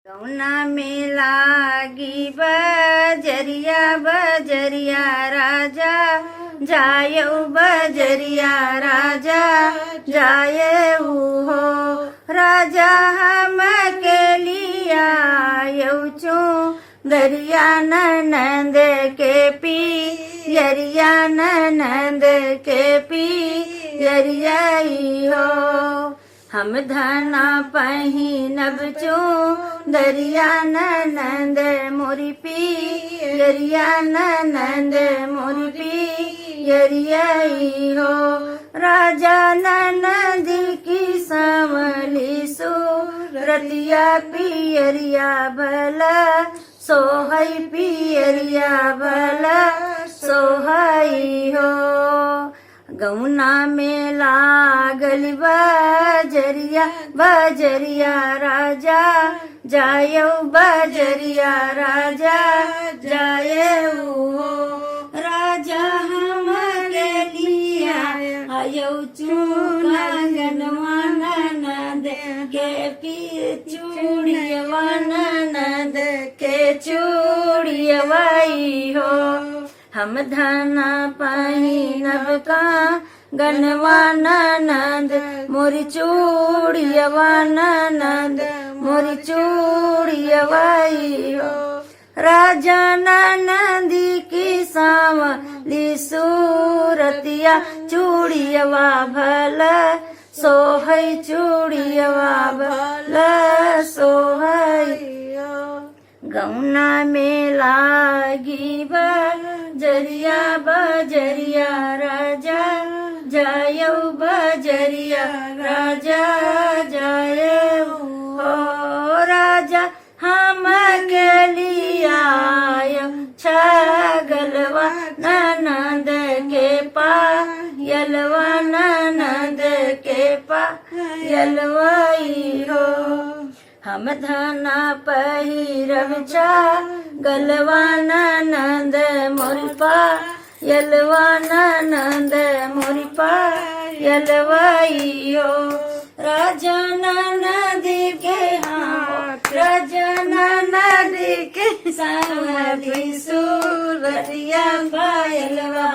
गौना में लागी बजरिया बजरिया राजा जायऊ बजरिया राजा जायऊ हो राजा हम के लिया यऊ दरिया ननंद के पी यरिया ननंद के पी यरियाई हो हम धना पहिनब चो दरिया ननंद मोरी पी यरिया ननंद मोरी पी यरियाई हो राजा ननंद की संवली सूरतिया पियरिया भला सोहई पियरिया भला सोहई हो गौना में लागल बजरिया बजरिया राजा जायऊ बजरिया राजा जायऊ हो राजा हम के लिया आयऊ चूड़िया ननंद के पी चूड़िया ननंद के चूड़ियाई हो हम धना पहिनब का गनवा ननंद मोरी चूड़ियवा ननंद मोरी चूड़ियवाई हो राजा ननंदी की सांवली सूरतिया चूड़ियवा भला सोहई चूड़ियवा भला सोहई गौना में लागी बजरिया बजरिया राजा जायऊ बजरिया राजा जायऊ हो राजा हम के लिया छगलवा ननंद के पायलवा ननंद के पायलवाई हो हम धना पहिरब गलवा ननंद मोरी पायलवा ननंद मोरी पायलवाई हो राजा ननंद के हाथ राजा ननंद के सांवली सूरतिया पायलवा